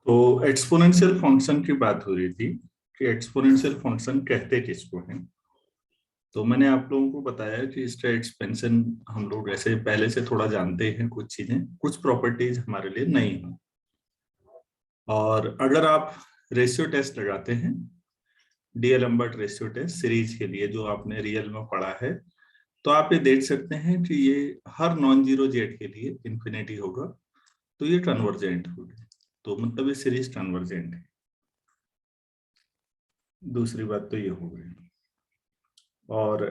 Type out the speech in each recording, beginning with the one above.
तो exponential function की बात हो रही थी कि एक्सपोनेंशियल फंक्शन कहते किसको हैं। तो मैंने आप लोगों को बताया कि इसका एक्सपेंशन हम लोग ऐसे पहले से थोड़ा जानते हैं, कुछ चीजें, कुछ प्रॉपर्टीज हमारे लिए नई हैं। और अगर आप रेशियो टेस्ट लगाते हैं, डीएलएम्बर्ट रेशियो टेस्ट सीरीज के लिए जो आपने रियल में पढ़ा है, तो आप ये देख सकते हैं कि ये हर नॉन जीरो जेड के लिए इंफिनिटी होगा, तो ये कन्वर्जेंट होगा। तो मतलब ये सीरीज कन्वर्जेंट है। दूसरी बात तो ये हो गई। और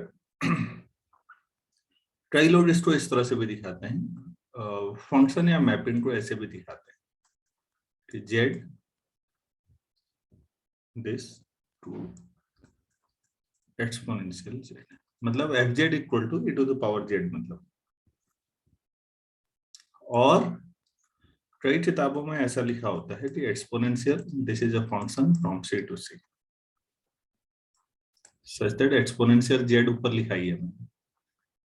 कई लोग इसको इस तरह से भी दिखाते हैं, फंक्शन या मैपिंग को ऐसे भी दिखाते हैं कि z this to exponential z, मतलब f z equal to e to the power z. मतलब और कई किताबों में ऐसा लिखा होता है कि exponential this is a function from C to C, such that exponential z ऊपर लिखा ही है मैंने।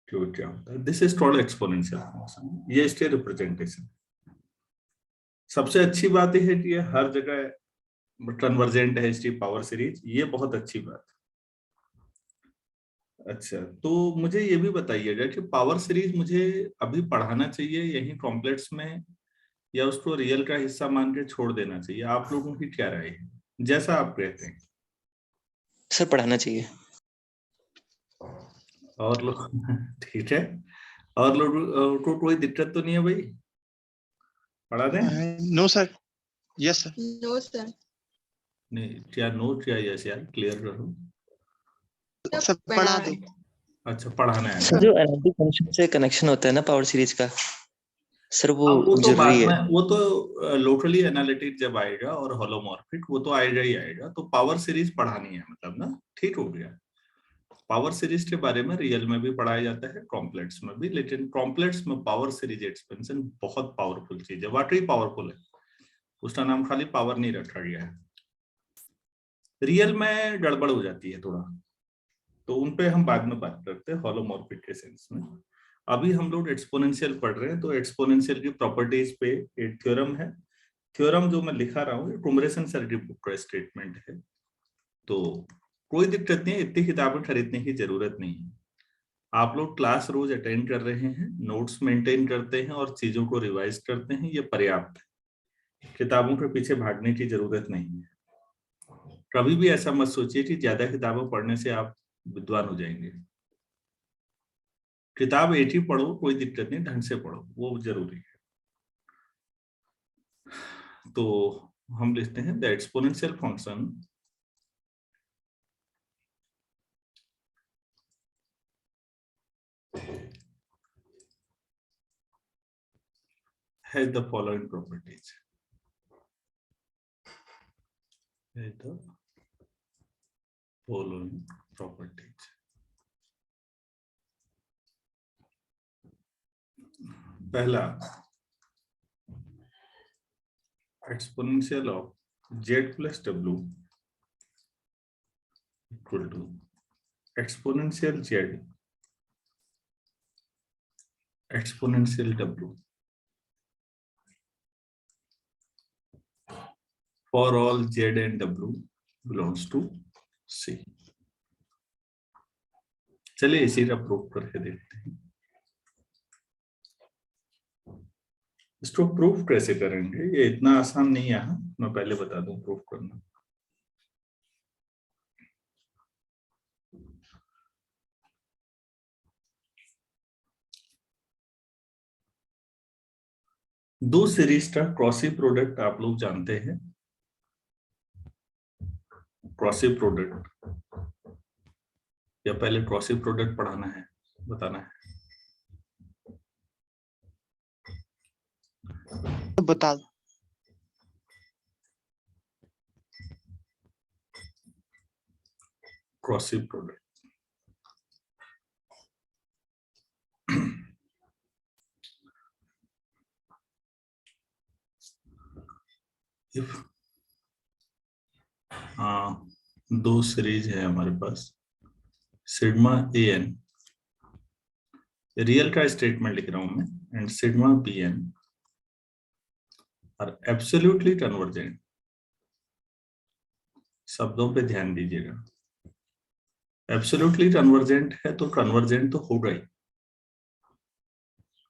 क्यों क्या होता है, this is called exponential function, ये इसके रिप्रेजेंटेशन। सबसे अच्छी बात यह है कि ये हर जगह कन्वर्जेंट है इसकी पावर सीरीज, ये बहुत अच्छी बात है। अच्छा, तो मुझे ये भी बताइएगा कि पावर सीरीज मुझे अभी पढ़ाना चाहिए यही कॉम्प्लेक्स में, या उसको रियल का हिस्सा मान के छोड़ देना चाहिए? आप लोगों की क्या राय है, जैसा आप कहते हैं। सर पढ़ाना चाहिए। और लोग ठीक है, और लोग को कोई दिक्कत तो नहीं है भाई, पढ़ा दें? No sir, yes sir. No sir. नहीं, क्या नो क्या यस, यार क्लियर करो। सर पढ़ा दो। अच्छा, पढ़ाना है सर ना? जो एनालिटिक फंक्शन से कनेक्शन होता है ना पावर सीरीज का, सर वो तो जरूरी बाद है। में, वो तो लोकली एनालिटिक जब आएगा और होलोमॉर्फिक, वो तो आएगा ही आएगा। तो पावर सीरीज पढ़ानी है मतलब ना, ठीक हो गया। पावर सीरीज के बारे में रियल में भी पढ़ाया जाता है, कॉम्प्लेक्स में भी, लेकिन कॉम्प्लेक्स में पावर सीरीज एक्सपेंशन बहुत पावरफुल चीज है, वाकई पावरफुल है। उसका नाम खाली पावर नहीं रखा गया है। रियल में गड़बड़ हो जाती है थोड़ा, तो उनपे हम बाद में बात करते हैं होलोमॉर्फिक के सेंस में। अभी हम लोग एक्सपोनेंशियल पढ़ रहे हैं, तो एक्सपोनेंशियल की प्रॉपर्टीज पे एक थ्योरम है। थ्योरम जो मैं लिखा रहा हूँ, कुमरेसन सर की बुक का स्टेटमेंट है। तो कोई दिक्कत नहीं है, इतनी किताबें खरीदने की जरूरत नहीं है। आप लोग क्लास रोज अटेंड कर रहे हैं, नोट्स मेंटेन करते हैं और चीजों को रिवाइज करते हैं, ये पर्याप्त है। किताबों के पीछे भागने की जरूरत नहीं है। कभी भी ऐसा मत सोचिए कि ज्यादा किताबें पढ़ने से आप विद्वान हो जाएंगे। किताब एक ही पढ़ो, कोई दिक्कत नहीं, ढंग से पढ़ो, वो जरूरी है। तो हम लिखते हैं the exponential function has the following properties. Has the following properties. पहला, exponential of z plus w equal to exponential z exponential w for all z and w belongs to C। चलिए इसी का प्रूफ करके देखते हैं। इसको proof कैसे करेंगे, ये इतना आसान नहीं है, मैं पहले बता दूं प्रूफ करना। दो सीरीज का क्रॉसी प्रोडक्ट आप लोग जानते हैं। क्रॉसी प्रोडक्ट, या पहले क्रॉसी प्रोडक्ट पढ़ाना है, बताना है? बता दो। क्रॉसी प्रोडक्ट, इफ दो सीरीज है हमारे पास, सिग्मा ए एन, रियल का स्टेटमेंट लिख रहा हूं मैं, एंड सिग्मा बी एन और एब्सोल्युटली कन्वर्जेंट, शब्दों पे ध्यान दीजिएगा। एब्सोल्युटली कन्वर्जेंट है तो कन्वर्जेंट तो होगा ही,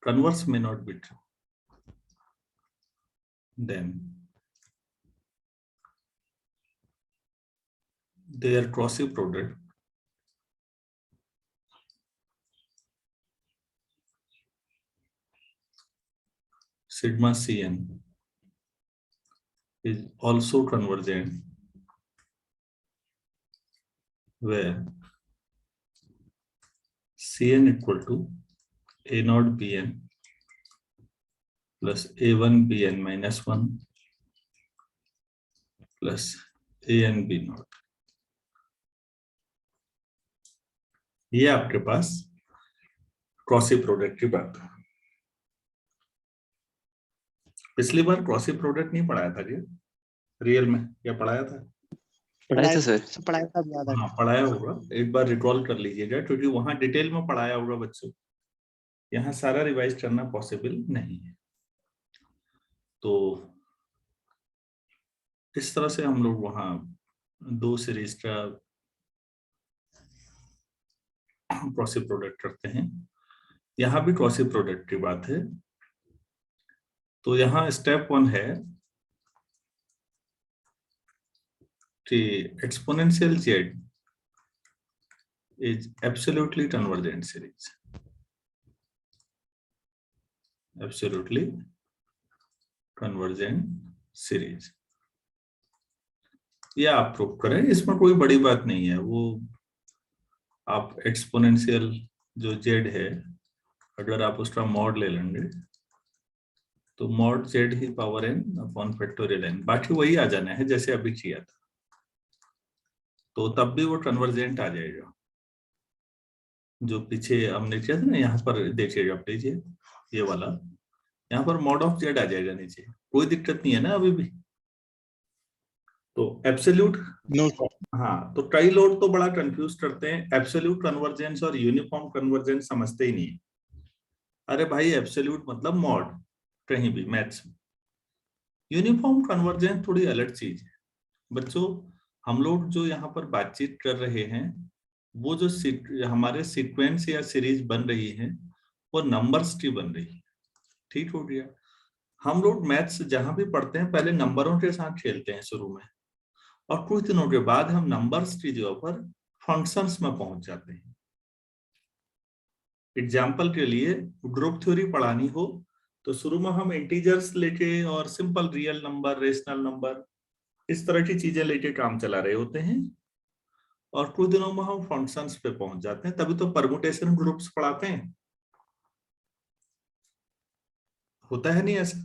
converse may not be true. Then their Crosby product sigma Cn is also convergent where Cn equal to A naught Bn plus A1 Bn minus 1 plus An B naught। ये आपके पास क्रॉसी product की बात है। पिछली बार क्रॉसी product नहीं पढ़ाया था क्या रियल में, या पढ़ाया था? पढ़ाया था सर। पढ़ाया था, याद है। हाँ पढ़ाया होगा, एक बार रिकॉल कर लीजिएगा क्योंकि वहां डिटेल में पढ़ाया होगा बच्चों, यहाँ सारा रिवाइज करना पॉसिबल नहीं है। तो इस तरह से हम लोग वहां 2 सीरीज का क्रॉसी प्रोडक्ट करते हैं। यहाँ भी क्रॉसी प्रोडक्ट की बात है। तो यहाँ स्टेप 1 है कि exponential Z is absolutely convergent series, absolutely convergent series। ये आप प्रूव करें, इसमें कोई बड़ी बात नहीं है। वो आप एक्सपोनेंशियल जो जेड है, अगर आप उसका मॉड ले लेंगे तो मॉड जेड ही power n upon factorial n, बाकी वही आ जाना है जैसे अभी किया था, तो तब भी वो कन्वर्जेंट आ जाएगा। जो पीछे हमने किया था ना, यहाँ पर देखिएगा प्लीज, ये वाला यहाँ पर मॉड ऑफ जेड आ जाएगा नीचे, कोई दिक्कत नहीं है ना अभी भी। तो एब्सोल्यूट नो। हाँ, तो कई लोग तो बड़ा कंफ्यूज करते हैं, एब्सोल्यूट कन्वर्जेंस और यूनिफॉर्म कन्वर्जेंस समझते ही नहीं। अरे भाई एब्सोल्यूट मतलब मॉड कहीं भी मैथ्स में, यूनिफॉर्म कन्वर्जेंस थोड़ी अलग चीज है। बच्चों हम लोग जो यहाँ पर बातचीत कर रहे हैं, वो जो हमारे सीक्वेंस या सीरीज बन रही है वो नंबर्स की बन रही है। ठीक हो गया। हम लोग मैथ्स जहां भी पढ़ते हैं पहले नंबरों के साथ खेलते हैं शुरू में, और कुछ दिनों के बाद हम नंबर्स की जगह पर फंक्शंस में पहुंच जाते हैं। एग्जाम्पल के लिए ग्रुप थ्योरी पढ़ानी हो तो शुरू में हम इंटीजर्स लेके और simple real number, rational number, इस तरह की चीजें लेके काम चला रहे होते हैं, और कुछ दिनों में हम फंक्शंस पे पहुंच जाते हैं। तभी तो परमुटेशन ग्रुप्स पढ़ाते हैं, होता है नहीं ऐसा?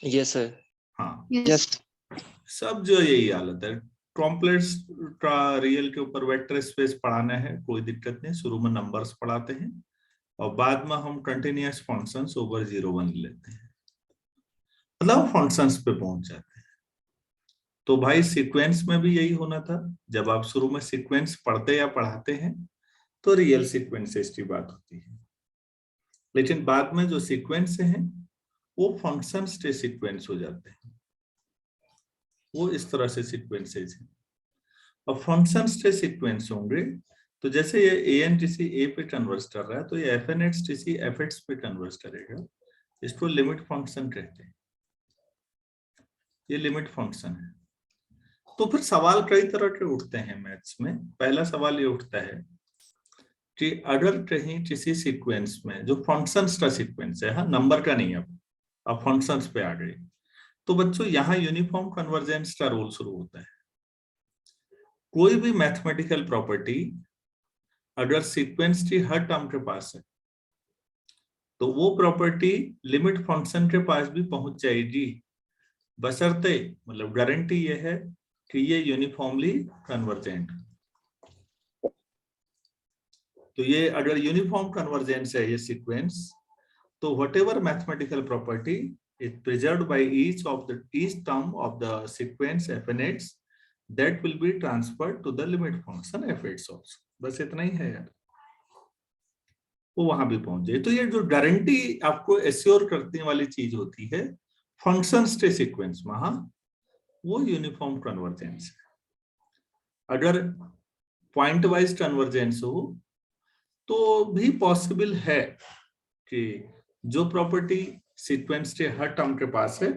Yes sir. हाँ यस। सब जो यही हालत है। कॉम्प्लेक्स का रियल के ऊपर वेक्टर स्पेस पढ़ाना है, कोई दिक्कत नहीं, शुरू में नंबर्स पढ़ाते हैं और बाद में हम कंटिन्यूअस फंक्शंस ओवर 0 1 लेते हैं, मतलब फंक्शंस पे पहुंच जाते हैं। तो भाई सीक्वेंस में भी यही होना था। जब आप शुरू में सीक्वेंस पढ़ते या पढ़ाते हैं तो रियल सीक्वेंसेस की बात होती है, लेकिन बाद में जो सीक्वेंस हैं वो फंक्शंस के सीक्वेंस हो जाते हैं। वो इस तरह से सीक्वेंसेस हैं। और फंक्शंस के सीक्वेंस होंगे तो जैसे ये ANTC A पे कन्वर्ट कर रहा है तो ये FNXTC FX पे कन्वर्ट करेगा। इसको लिमिट फंक्शन कहते हैं, ये लिमिट फंक्शन है। तो फिर सवाल कई तरह के उठते हैं मैथ्स में। पहला सवाल ये उठता है कि अगर कहीं किसी सीक्वेंस में जो फंक्शंस का सीक्वेंस है, हाँ नंबर का नहीं, अब फंक्शंस पे आ गए, तो बच्चों यहाँ यूनिफॉर्म कन्वर्जेंस का रूल शुरू होता है। कोई भी मैथमेटिकल प्रॉपर्टी अगर सीक्वेंस की हर टर्म के पास है तो वो प्रॉपर्टी लिमिट फंक्शन के पास भी पहुंच जाएगी, बशर्ते, मतलब गारंटी ये है कि ये यूनिफॉर्मली कन्वर्जेंट। तो ये अगर यूनिफॉर्म कन्वर्जेंस है ये सीक्वेंस, तो whatever mathematical property is preserved by each term of the sequence fnx that will be transferred to the limit function fx also। बस इतना ही है यार, वो वहां भी पहुंच जाए। तो ये जो गारंटी आपको एश्योर करने वाली चीज होती है फंक्शन स्टेट सीक्वेंस में, हाँ, वो यूनिफॉर्म कन्वर्जेंस है। अगर पॉइंट वाइज कन्वर्जेंस हो तो भी पॉसिबल है कि जो प्रॉपर्टी सीक्वेंस के हर टर्म के पास है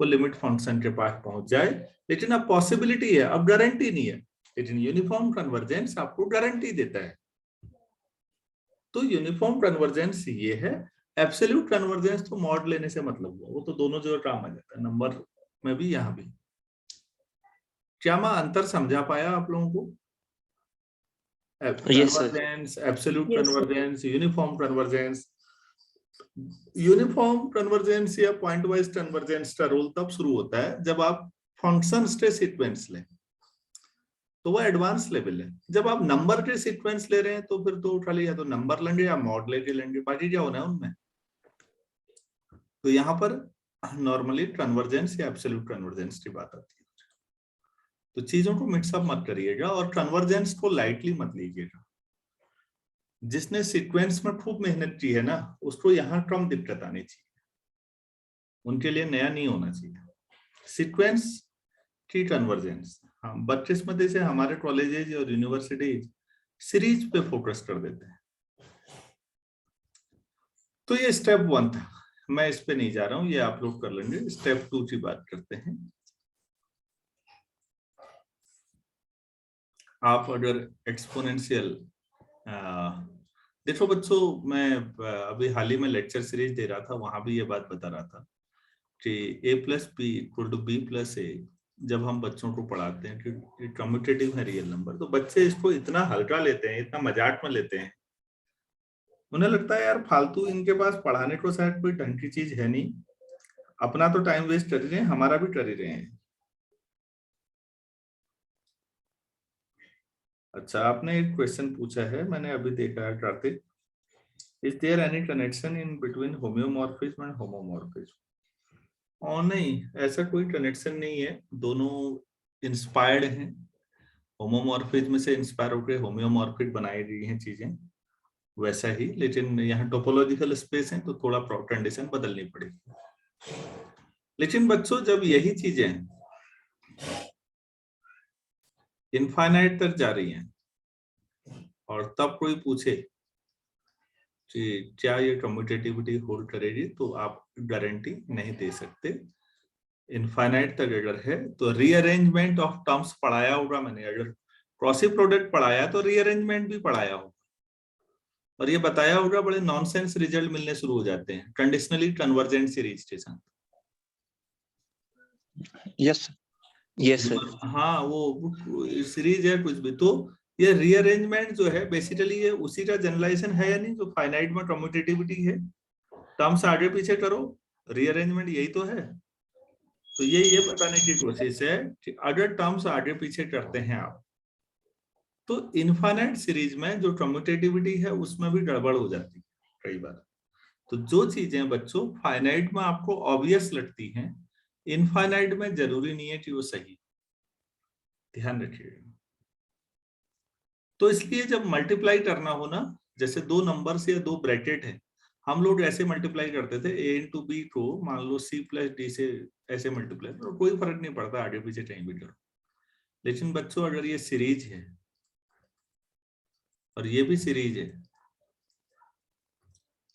वो लिमिट फंक्शन के पास पहुंच जाए, लेकिन अब पॉसिबिलिटी है, अब गारंटी नहीं है। लेकिन यूनिफॉर्म कन्वर्जेंस आपको गारंटी देता है। तो यूनिफॉर्म कन्वर्जेंस ये है। एब्सोल्यूट कन्वर्जेंस तो मॉड लेने से मतलब हुआ, वो तो दोनों जगह काम आ जाता है, नंबर में भी यहाँ भी। क्या मैं अंतर समझा पाया आप लोगों को? Convergence, absolute convergence, uniform convergence. Uniform convergence या पॉइंट वाइज कन्वर्जेंस का रोल तब शुरू होता है जब आप फंक्शन के सीक्वेंस लें, तो वो एडवांस लेवल है। जब आप नंबर के सीक्वेंस ले रहे हैं तो फिर तो खाली या तो नंबर लेंगे या मॉड लेके लेंगे, बाकी क्या होना है उनमें। तो यहाँ पर नॉर्मली कन्वर्जेंस या एब्सोल्यूट कन्वर्जेंस की बात आती है। तो चीजों को मिक्सअप मत करिएगा और कन्वर्जेंस को लाइटली मत लीजिएगा। जिसने सीक्वेंस में खूब मेहनत की है ना, उसको यहाँ कम दिक्कत आनी चाहिए, उनके लिए नया नहीं होना चाहिए। सीक्वेंस की कन्वर्जेंस, हाँ, बदकिस्मती से हमारे कॉलेजेज और यूनिवर्सिटीज सीरीज पे फोकस कर देते हैं। तो ये स्टेप 1 था, मैं इस पे नहीं जा रहा हूं, ये आप लोग कर लेंगे। स्टेप 2 की बात करते हैं। आप अगर एक्सपोनेंशियल, देखो बच्चों, मैं अभी हाल ही में लेक्चर सीरीज दे रहा था, वहां भी ये बात बता रहा था कि a+b=b+a जब हम बच्चों को पढ़ाते हैं कि कम्यूटेटिव है रियल नंबर, तो बच्चे इसको इतना हल्का लेते हैं, इतना मजाक में लेते हैं। उन्हें लगता है यार फालतू, इनके पास पढ़ाने को शायद कोई ढंग की चीज है नहीं, अपना तो टाइम वेस्ट कर रहे हैं, हमारा भी कर ही रहे हैं। अच्छा, आपने एक क्वेश्चन पूछा है, मैंने अभी देखा है Kartik, is there any connection in between homeomorphism and homomorphism? और नहीं, ऐसा कोई कनेक्शन नहीं है, दोनों इंस्पायर्ड हैं। होमोमॉर्फिज्म से इंस्पायर होकर होम्योमॉर्फिक बनाई गई हैं चीजें वैसा ही, लेकिन यहाँ टोपोलॉजिकल स्पेस है तो थोड़ा कंडीशन बदलनी पड़ेगी। लेकिन बच्चों, जब यही चीजें इनफाइनाइट तक जा रही हैं और तब कोई पूछे कि क्या ये कम्यूटेटिविटी होल्ड करेगी, तो आप गारंटी नहीं दे सकते। इनफाइनाइट तक अगर है तो रीअरेंजमेंट ऑफ टर्म्स पढ़ाया होगा मैंने, अगर क्रॉसिव प्रोडक्ट पढ़ाया तो रीअरेंजमेंट भी पढ़ाया होगा, और ये बताया होगा बड़े नॉनसेंस रिजल्ट मिलने शुरू हो जाते हैं कंडीशनली कन्वर्जेंट सीरीज के साथ। Yes sir. हाँ, वो सीरीज है कुछ भी, तो ये रीअरेंजमेंट जो है बेसिकली ये उसी का जनरलाइजेशन है या नहीं, जो फाइनाइट में कम्यूटेटिविटी है, टर्म्स आगे पीछे करो, रीअरेंजमेंट यही तो है। तो ये बताने की कोशिश है कि अगर टर्म्स आगे पीछे करते हैं आप, तो इनफाइनाइट सीरीज में जो कम्यूटेटिविटी है उसमें भी गड़बड़ हो जाती है कई बार। तो जो चीजें बच्चों फाइनाइट में आपको ऑब्वियस लगती हैं, इनफाइनाइट में जरूरी नहीं है कि वो सही, ध्यान रखिएगा। तो इसलिए जब मल्टीप्लाई करना हो ना, जैसे दो नंबर से या दो ब्रैकेट है, हम लोग ऐसे मल्टीप्लाई करते थे, a इंटू बी को मान लो c+d से ऐसे मल्टीप्लाई, तो कोई फर्क नहीं पड़ता, आगे पीछे कहीं भी करो। लेकिन बच्चों, अगर ये सीरीज है और ये भी सीरीज है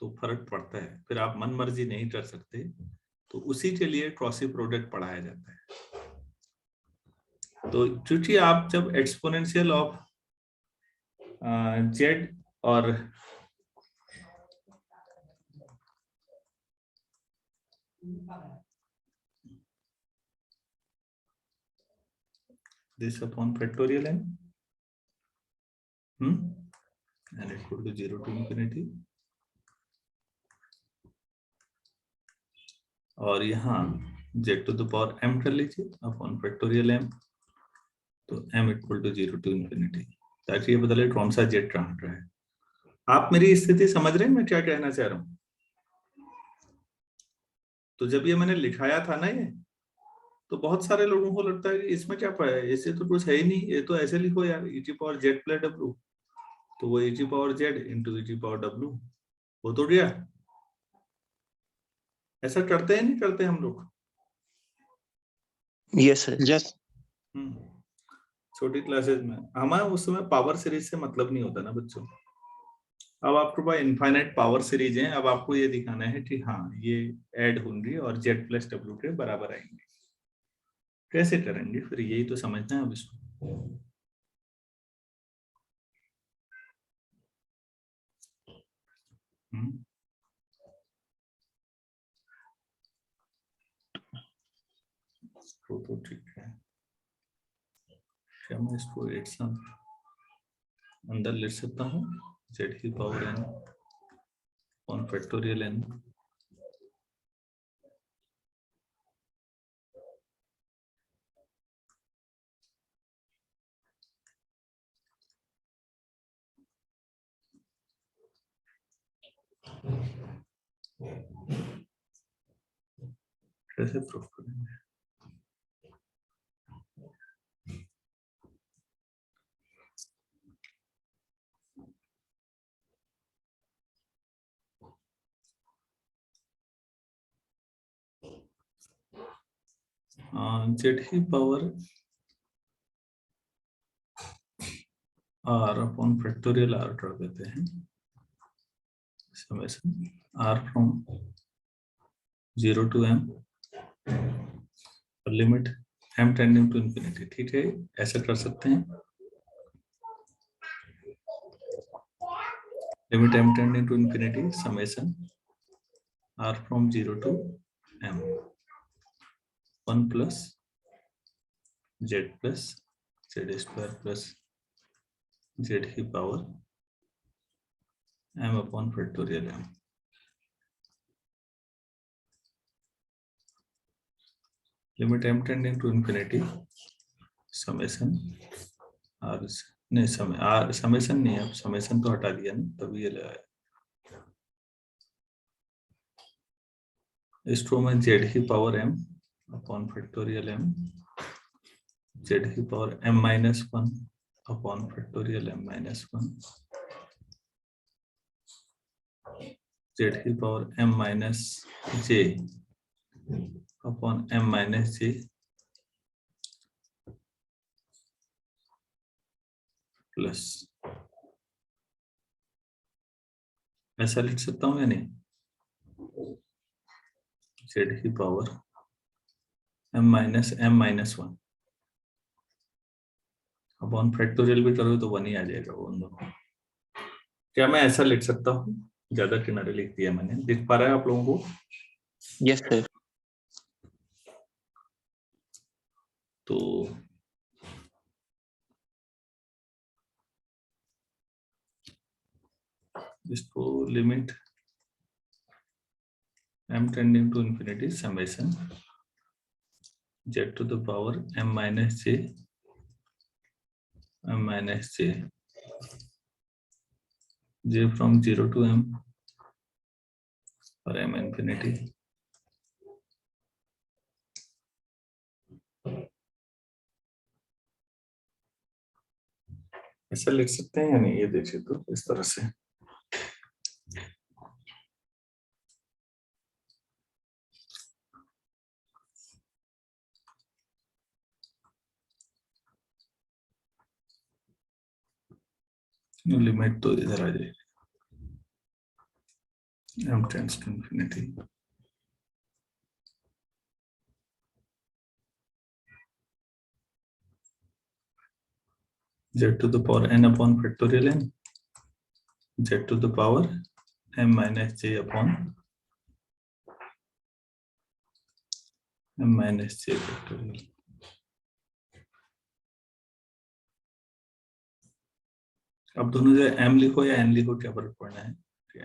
तो फर्क पड़ता है, फिर आप मन मर्जी नहीं कर सकते। तो उसी के लिए क्रॉसिव प्रोडक्ट पढ़ाया जाता है। तो क्योंकि आप जब एक्सपोनेंशियल ऑफ जेड और this upon factorial n and it could be 0 to infinity, और यहाँ z to the power m कर लीजिए अपॉन फैक्टोरियल m, तो m equal to 0 to infinity, ताकि ये बदले कौन सा z कहाँ का है। आप मेरी स्थिति समझ रहे हैं मैं क्या कहना चाह रहा हूँ? तो जब ये मैंने लिखाया था ना, ये तो बहुत सारे लोगों को लगता है कि इसमें क्या पाया है, इससे तो कुछ है ही नहीं, ये तो ऐसे लिखो यार, e⁻z+w, तो वो e⁻z इंटू e⁻w हो तो गया। ऐसा करते हैं नहीं करते हम लोग? Yes sir. यस छोटी क्लासेस में हमारा उस समय पावर सीरीज से मतलब नहीं होता ना बच्चों। अब आपके पास इनफाइनाइट पावर सीरीज है, अब आपको ये दिखाना है कि हाँ ये ऐड होंगी और जेड प्लस डब्ल्यू के बराबर आएंगे। कैसे करेंगे फिर, यही तो समझना है अब इसको। तो ठीक है, क्या मैं इसको 8 सम अंदर लिख सकता हूँ, जेड की power n on factorial n. कैसे प्रूफ करेंगे? जेड की power r upon factorial r ड्रॉ देते हैं, summation r from 0 to m और limit m tending to infinity. ठीक है, ऐसा कर सकते हैं, limit m tending to infinity summation r from 0 to m 1 plus z plus z square plus z की power m upon factorial m। Limit m tending to infinity summation r नहीं समय r summation नहीं है, अब summation तो हटा दिया ना, तभी ये लगाया। इसको मैं z की power m upon factorial m, z की power m minus 1 upon factorial m minus 1, z की power m minus j upon m minus j plus, ऐसा लिख सकता हूँ या नहीं? z की power m minus 1 upon factorial भी करोगे तो 1 ही आ जाएगा वो दोनों। क्या मैं ऐसा लिख सकता हूँ? ज्यादा किनारे लिख दिया मैंने, दिख पा रहा है आप लोगों को? Yes sir. तो इसको limit m tending to infinity summation z to the power m minus j j from 0 to m और m इंफिनिटी। ऐसा लिख सकते हैं या नहीं, ये देखिए तो इस तरह से। लिमिट तो इधर आ जाएगी m tends to infinity z to the power n upon factorial n, z to the power m minus j upon m minus j factorial। अब दोनों जो m लिखो या n लिखो क्या फर्क पड़ना है,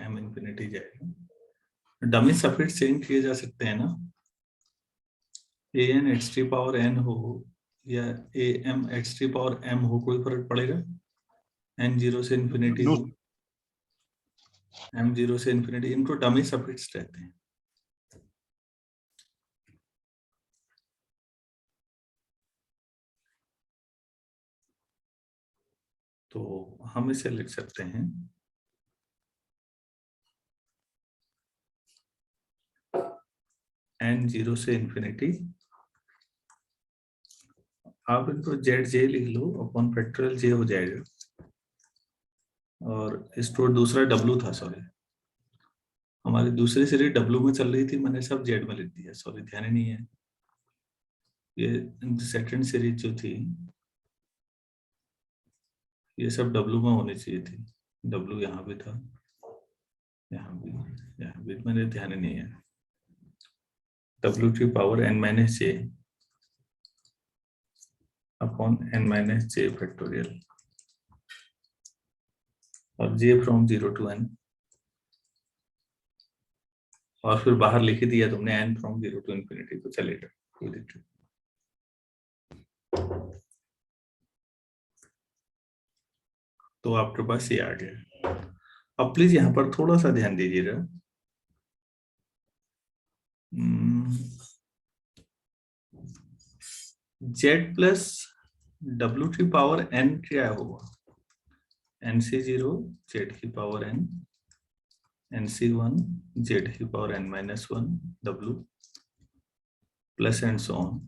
m इंफिनिटी जाएगा। डमी सफिक्स चेंज किए जा सकते हैं ना, an h t power n हो या am h t power m हो, कोई फर्क पड़ेगा? n 0 से इंफिनिटी हो, m 0 से इंफिनिटी, इनको डमी सफिक्स कहते हैं। तो हम इसे लिख सकते हैं n 0 से इंफिनिटी आप इनको जेड जे लिख लो, अपॉन फैक्टोरियल जे हो जाएगा, और स्टोर दूसरा डब्लू था, सॉरी हमारी दूसरी सीरीज डब्लू में चल रही थी, मैंने सब जेड में लिख दिया, सॉरी ध्यान ही नहीं है। ये सेकंड सीरीज जो थी ये सब डब्लू में होनी चाहिए थी, डब्लू यहाँ भी था, यहाँ भी मैंने ध्यान ही नहीं है। डब्लू की power n minus j upon n minus j factorial, और जे फ्रॉम 0 to n, और फिर बाहर लिख ही दिया तुमने n फ्रॉम 0 to infinity, तो चलेगा कोई दिक्कत। तो आपके पास ये आ गया। अब प्लीज यहाँ पर थोड़ा सा ध्यान दीजिएगा, जेड प्लस डब्ल्यू की पावर n क्या होगा, nc0 जेड की पावर n, nc1 जेड की power n minus 1 w plus and so on,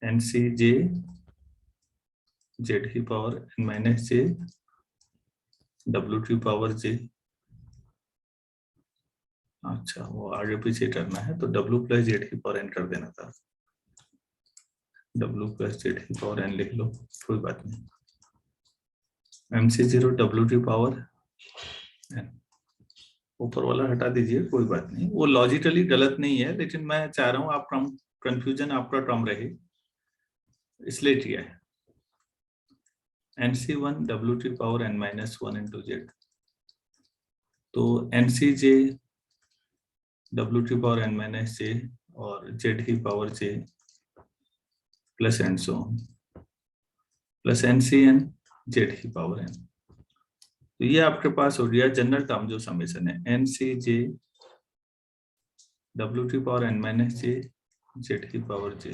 ncj z की power n minus j w की पावर j। अच्छा वो आगे पीछे करना है तो w प्लस जेड की पावर n कर देना था, w प्लस जेड की पावर n लिख लो, कोई बात नहीं। mc0 w की पावर n, ऊपर वाला हटा दीजिए, कोई बात नहीं, वो लॉजिकली गलत नहीं है, लेकिन मैं चाह रहा हूँ आप कंफ्यूजन आपका कम रहे, इसलिए किया है। nc1 w की power n minus 1 into Z, तो ncj w की पावर n माइनस j और z की power j plus and so on, plus ncn z की पावर n। तो ये आपके पास हो गया जनरल टर्म जो समेशन है, ncj w की power n minus j z की पावर j।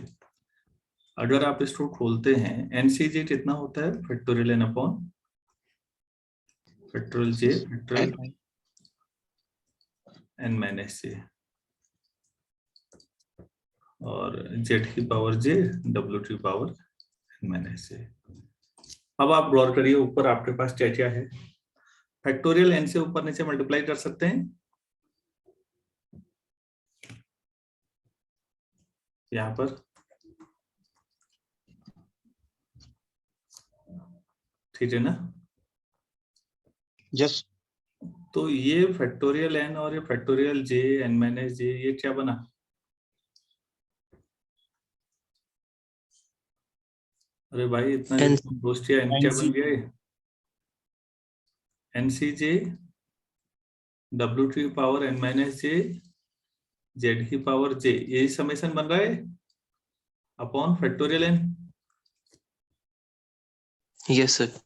अगर आप इसको खोलते हैं ncj कितना होता है, factorial n upon factorial j factorial n minus j, और z की पावर j w की पावर n माइनस j। अब आप गौर करिए ऊपर आपके पास क्या क्या है, फैक्टोरियल n से ऊपर नीचे मल्टीप्लाई कर सकते हैं, यहाँ पर ठीक है ना। यस तो ये फैक्टोरियल n और ये factorial j n minus j, ये क्या बना, अरे भाई इतना दोस्त किया, n क्या बन गया ये, ncj w की power n minus j z की पावर j, यही समेशन बन रहा है upon factorial n। Yes sir.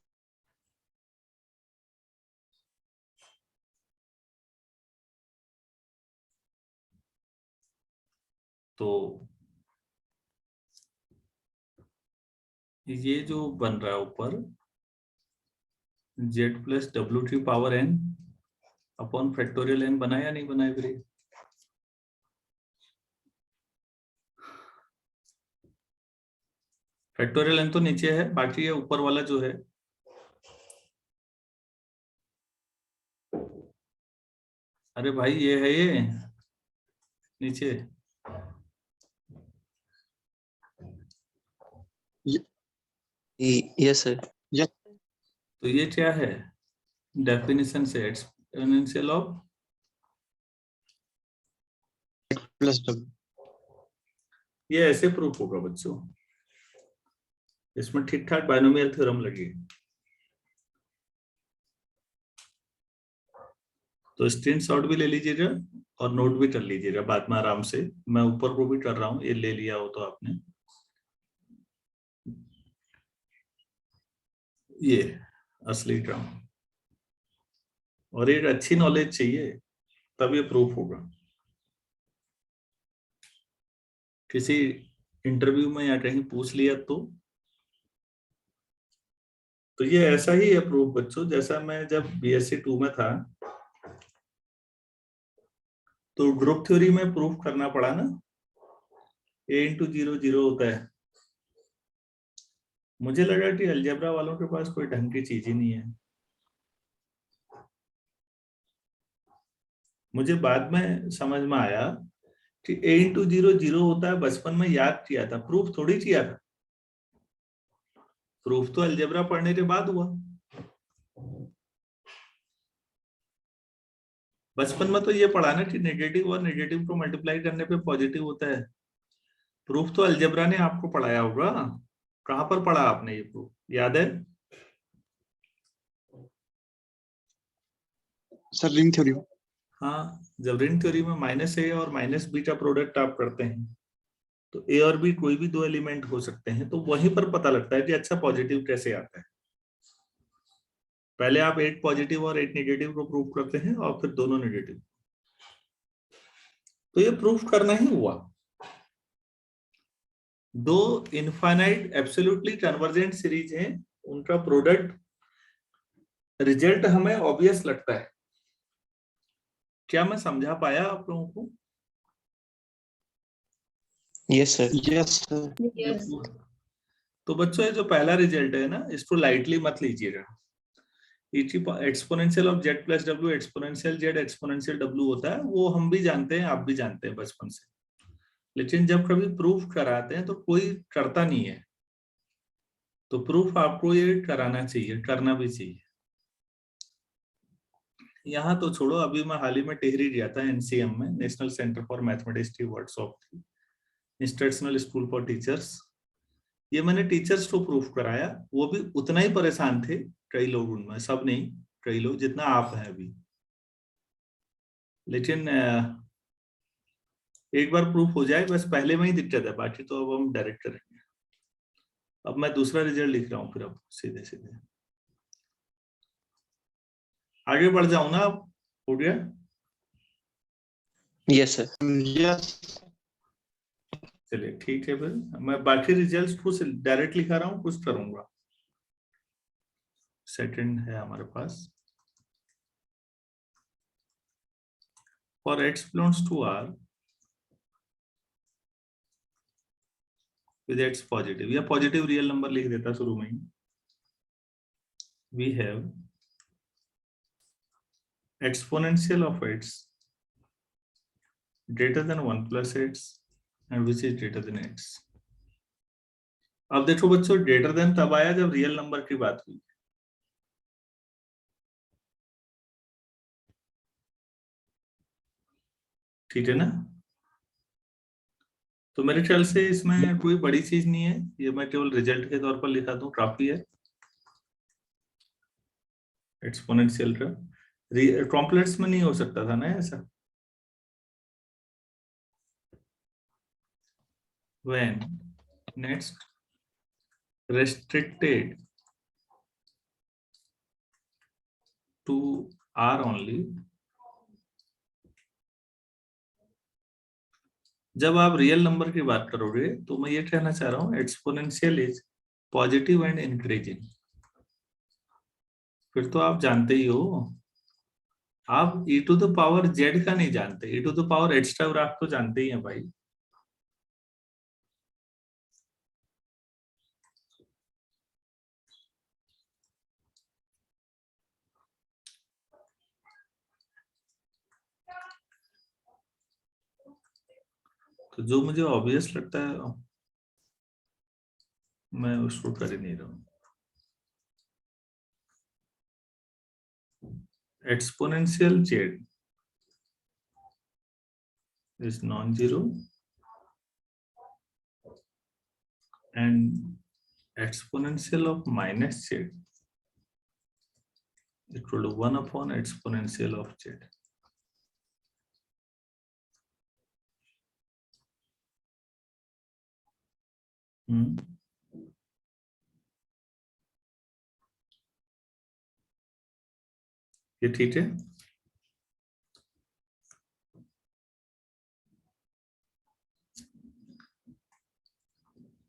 तो ये जो बन रहा है ऊपर z प्लस डब्ल्यू की power n upon factorial n बना या नहीं बनाया फिर, फैक्टोरियल n तो नीचे है, बाकी ये ऊपर वाला जो है, अरे भाई ये है ये नीचे, यस सर। तो ये क्या है, डेफिनेशन से एक्सपोनेंशियल ऑफ प्लस डब्ल्यू, ये ऐसे प्रूफ होगा बच्चों, इसमें ठीक ठाक बाइनोमियल थ्योरम लगी, तो स्क्रीनशॉट भी ले लीजिएगा और नोट भी कर लीजिएगा बाद में आराम से, मैं ऊपर को भी कर रहा हूँ, ये ले लिया हो तो आपने, ये असली टर्म, और एक अच्छी नॉलेज चाहिए तब ये प्रूफ होगा। किसी इंटरव्यू में या कहीं पूछ लिया तो ये ऐसा ही है प्रूफ बच्चों, जैसा मैं जब बीएससी 2 में था तो ग्रुप थ्योरी में प्रूफ करना पड़ा ना, a इंटू 0 0 होता है, मुझे लगा कि अलजेब्रा वालों के पास कोई ढंग की चीज ही नहीं है। मुझे बाद में समझ में आया कि a इंटू 0 0 होता है, बचपन में याद किया था, प्रूफ थोड़ी किया था। प्रूफ तो अलजेब्रा पढ़ने के बाद हुआ। बचपन में तो ये पढ़ा ना कि नेगेटिव और नेगेटिव को मल्टीप्लाई करने पे पॉजिटिव होता है। प्रूफ तो अलजेब्रा ने आपको पढ़ाया होगा। कहां पर पढ़ा आपने ये प्रूफ, याद है? Sir ring theory. हाँ, जब रिंग थ्योरी में -a और -b का प्रोडक्ट आप करते हैं तो a और b कोई भी दो एलिमेंट हो सकते हैं, तो वहीं पर पता लगता है कि अच्छा पॉजिटिव कैसे आता है। पहले आप 8 पॉजिटिव और 8 नेगेटिव को प्रूफ करते हैं और फिर दोनों नेगेटिव। तो ये प्रूफ करना ही हुआ। दो इनफाइनाइट एब्सोल्युटली कन्वर्जेंट सीरीज हैं, उनका प्रोडक्ट रिजल्ट हमें ऑब्वियस लगता है। क्या मैं समझा पाया आप लोगों को? Yes sir. Yes sir. तो बच्चों ये जो पहला रिजल्ट है ना, इसको लाइटली मत लीजिएगा। Exponential of z plus W exponential z exponential w होता है, वो हम भी जानते हैं, आप भी जानते हैं बचपन से। लेकिन जब कभी प्रूफ कराते हैं तो कोई करता नहीं है, तो प्रूफ आपको ये कराना चाहिए, करना भी चाहिए। यहाँ तो छोड़ो, अभी मैं हाल ही में टिहरी गया था, एनसीएम में, नेशनल सेंटर फॉर मैथमेटिक्स की वर्कशॉप थी, इंस्टीट्यूशनल स्कूल फॉर टीचर्स। ये मैंने टीचर्स को प्रूफ कराया, वो भी उतना ही परेशान थे, कई लोग उनमें, सब नहीं, कई लोग जितना आप हैं अभी। लेकिन एक बार प्रूफ हो जाए, बस पहले में ही दिक्कत है, बाकी तो अब हम डायरेक्ट करेंगे। अब मैं दूसरा रिजल्ट लिख रहा हूँ, फिर अब सीधे सीधे आगे बढ़ जाऊं ना। अब हो गया? Yes sir. यस। चलिए ठीक है, फिर मैं बाकी रिजल्ट कुछ डायरेक्ट लिखा रहा हूँ, कुछ करूंगा। सेकंड है हमारे पास, for x belongs to R with x positive, या पॉजिटिव रियल नंबर लिख देता शुरू में ही। We have exponential of x greater than 1 plus x and which is greater than x। अब देखो बच्चों, ग्रेटर देन तब आया जब रियल नंबर की बात हुई। ठीक है ना? तो मेरे ख्याल से इसमें कोई बड़ी चीज नहीं है, ये मैं केवल रिजल्ट के तौर पर लिखा दूं, काफी है। एक्सपोनेंशियल का कॉम्प्लेक्स में नहीं हो सकता था ना ऐसा। when next restricted to R only, जब आप रियल नंबर की बात करोगे तो मैं ये कहना चाह रहा हूं, exponential is positive and increasing. फिर तो आप जानते ही हो, आप e to the power z का नहीं जानते, e टू द पावर एक्स्ट्रा ग्राफ तो जानते ही हैं भाई। तो जो मुझे ऑब्वियस लगता है मैं उसको कर ही नहीं रहा हूं। Exponential z is non-zero and exponential of minus z equal to 1 upon exponential of z। ये ठीक है?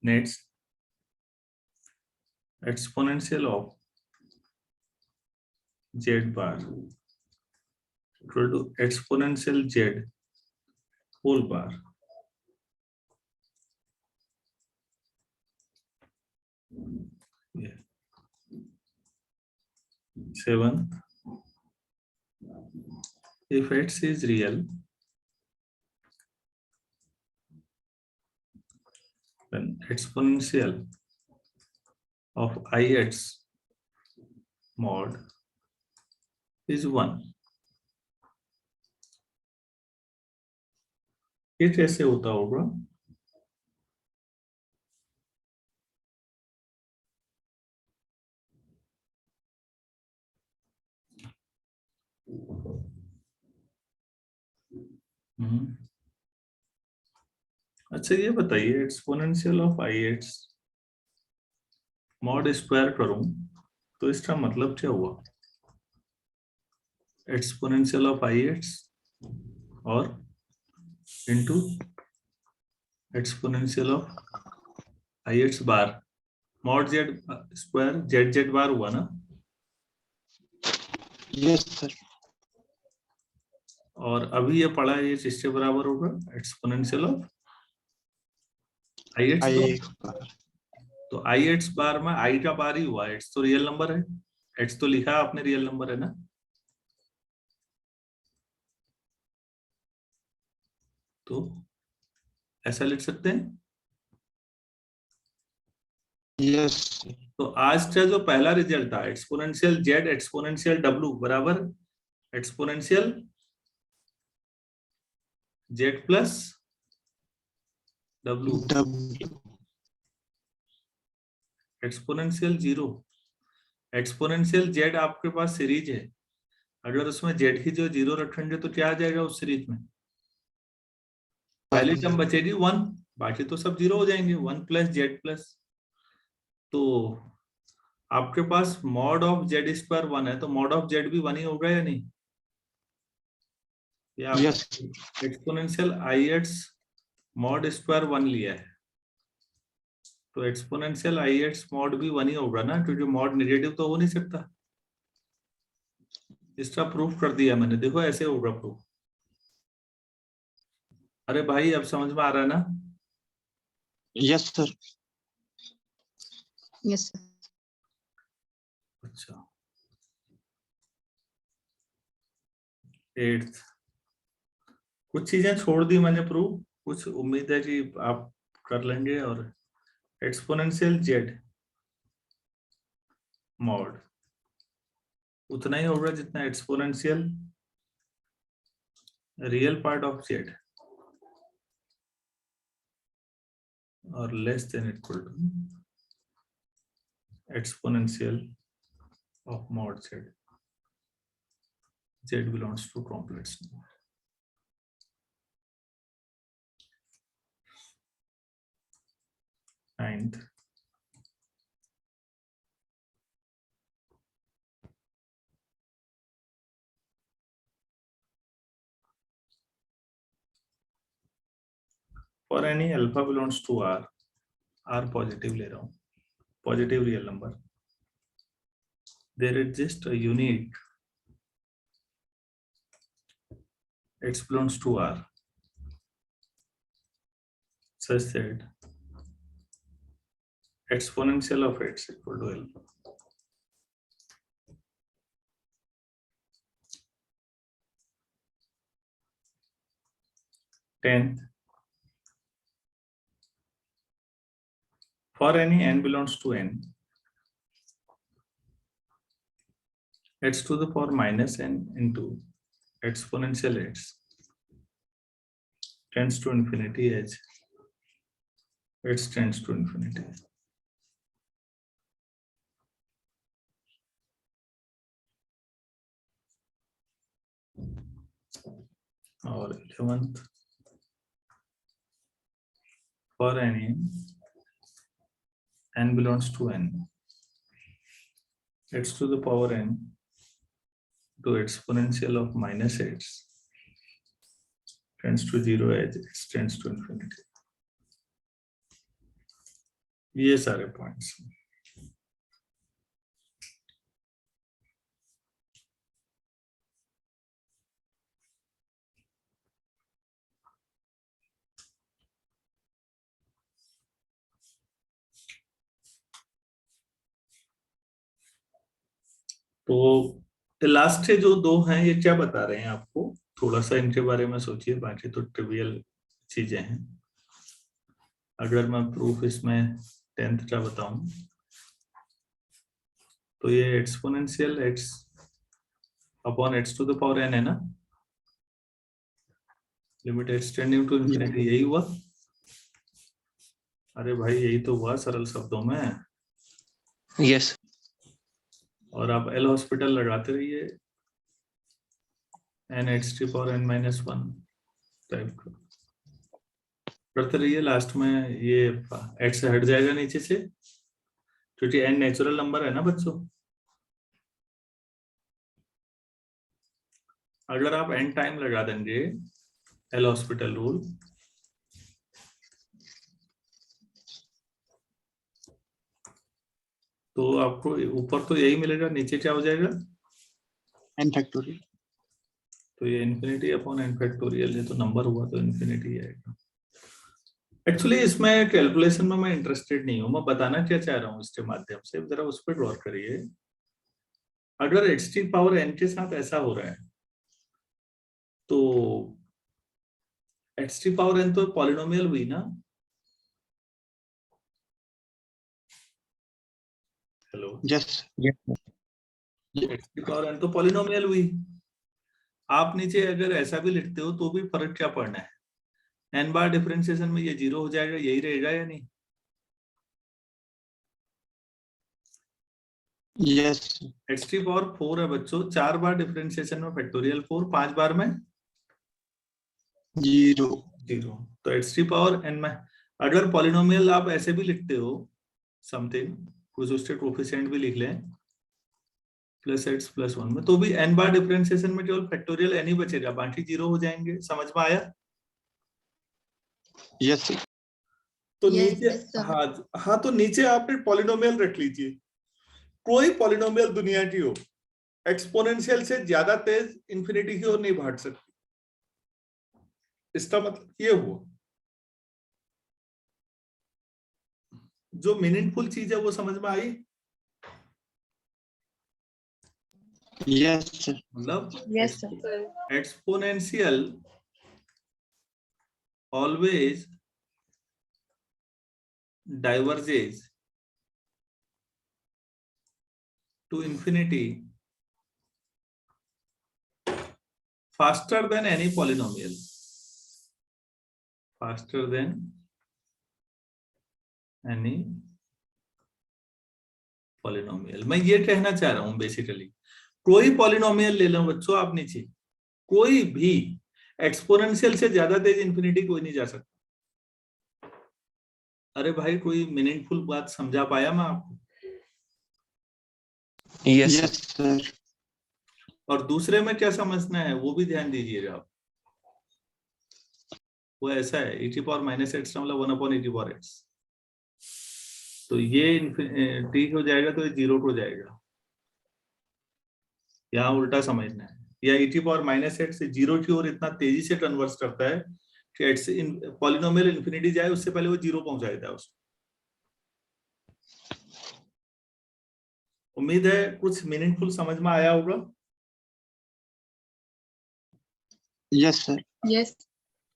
Next, exponential of z bar equal to exponential z whole bar। Seventh, if x is real, then exponential of ix mod is 1. ये कैसे होता होगा? अच्छा ये बताइए, exponential of i x mod square करूं तो इसका मतलब क्या हुआ? एक्सपोनेंशियल ऑफ आई एक्स और into exponential of i x bar mod z square z z bar हुआ ना? Yes, sir. और अभी ये पढ़ा है, ये किसके बराबर होगा? Exponential of i x. तो आई एक्स बार में आई का बार ही हुआ, एक्स तो रियल नंबर है, एक्स तो लिखा है आपने रियल नंबर है ना? तो ऐसा लिख सकते हैं। Yes. तो आज का जो पहला रिजल्ट था, एक्सपोनेंशियल जेड एक्सपोनेंशियल डब्ल्यू बराबर exponential Z plus W W. Exponential 0। Exponential Z आपके पास सीरीज है, अगर उसमें जेड की जो 0 रखेंगे तो क्या आ जाएगा उस सीरीज में? पहली टर्म बचेगी 1, बाकी तो सब 0 हो जाएंगे, 1 प्लस जेड प्लस। तो आपके पास मॉड ऑफ जेड स्क्वायर 1 है, तो मॉड ऑफ जेड भी 1 ही होगा या नहीं? या Yes. एक्सपोनेंशियल आई एक्स मॉड स्क्वायर 1 लिया है, तो एक्सपोनेंशियल आई एक्स मॉड भी 1 ही होगा ना, क्योंकि मॉड नेगेटिव तो हो नहीं सकता। इसका प्रूफ कर दिया मैंने, देखो ऐसे होगा प्रूफ। अरे भाई अब समझ में आ रहा है ना? Yes, sir. Yes, sir. अच्छा, 8th कुछ चीजें छोड़ दी मैंने प्रूफ, कुछ उम्मीद है कि आप कर लेंगे। और एक्सपोनेंशियल जेड मॉड उतना ही होगा जितना exponential real part of z और less than equal to exponential of mod z. Z belongs to complex number. Ninth, for any alpha belongs to R, R positive ले रहा हूँ, positive real number, there exists a unique x belongs to R such that exponential of x equal to alpha. Tenth, for any n belongs to n, x to the power minus n into exponential x tends to infinity as x tends to infinity. और 11th, for any n belongs to n, x to the power n to exponential of minus x tends to 0 as x tends to infinity. ये सारे points. तो last जो दो हैं ये क्या बता रहे हैं आपको, थोड़ा सा इनके बारे में सोचिए, बाकी तो ट्रिवियल चीजें हैं। अगर मैं प्रूफ इसमें 10th का बताऊं तो ये exponential x upon x to the power n है ना, limit x tending to infinity, यही हुआ। अरे भाई यही तो हुआ सरल शब्दों में। यस। और आप एल हॉस्पिटल लगाते रहिए, n(x⁻n−1 टाइप का करते रहिए, लास्ट में ये x हट जाएगा नीचे से, क्योंकि n नेचुरल नंबर है ना बच्चों। अगर आप n टाइम लगा देंगे एल हॉस्पिटल रूल, तो आपको ऊपर तो यही मिलेगा, नीचे क्या हो जाएगा, n फैक्टोरियल। तो ये इन्फिनिटी अपॉन n फैक्टोरियल, ये तो नंबर हुआ तो इन्फिनिटी आएगा। एक्चुअली इसमें कैलकुलेशन में मैं इंटरेस्टेड नहीं हूं, मैं बताना क्या चाह रहा हूं इसके माध्यम से, जरा उस पर गौर करिए। अगर x⁻n के साथ ऐसा हो रहा है तो x⁻n तो पॉलिनोमियल हुई ना, हेलो, यस x⁻n तो पॉलिनोमियल हुई। आप नीचे अगर ऐसा भी लिखते हो तो भी फर्क क्या पड़ना है, n बार डिफरेंशिएशन में ये 0 हो जाएगा, यही रहेगा या नहीं। यस x⁻4 है बच्चों, 4 बार डिफरेंशिएशन में फैक्टोरियल 4, 5 बार में 0। 0, तो x⁻n में अगर पॉलिनोमियल आप ऐसे भी लिखते हो समथिंग, कुछ उसके कोफिशिएंट भी लिख लें +x+1 में, तो भी n बार डिफरेंशिएशन में केवल फैक्टोरियल n ही बचेगा, बाकी 0 हो जाएंगे। समझ में आया? यस तो Yes, नीचे sir. हाँ तो नीचे आपने पॉलिनोमियल रख लीजिए, कोई पॉलिनोमियल दुनिया की हो एक्सपोनेंशियल से ज्यादा तेज इंफिनिटी की ओर नहीं भाग सकती। इसका मतलब ये हुआ, जो मीनिंगफुल चीज है वो समझ में आई। यस मतलब Yes, sir. Exponential always diverges to infinity faster than any polynomial, faster than any polynomial। मैं ये कहना चाह रहा हूं बेसिकली, कोई पॉलिनोमियल ले लो बच्चों आप नीचे, कोई भी एक्सपोनेंशियल से ज्यादा तेज इंफिनिटी कोई नहीं जा सकता। अरे भाई कोई मीनिंगफुल बात समझा पाया मैं आपको? Yes yes sir. और दूसरे में क्या समझना है वो भी ध्यान दीजिएगा आप। वो ऐसा है e⁻⁻x मतलब 1/e⁻x, तो ये ठीक हो जाएगा तो ये 0 हो जाएगा, यहाँ उल्टा समझना है। या e⁻⁻x से 0 की ओर इतना तेजी से कन्वर्स करता है कि x पॉलिनोमियल इंफिनिटी जाए उससे पहले वो 0 पहुंचा देता है उसको। उम्मीद है कुछ मीनिंगफुल समझ में आया होगा। Yes sir. Yes.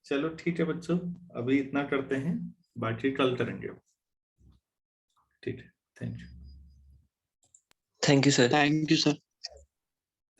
चलो ठीक है बच्चों, अभी इतना करते हैं, बाकी कल करेंगे। ठीक है, thank you. Thank you sir. Thank you sir.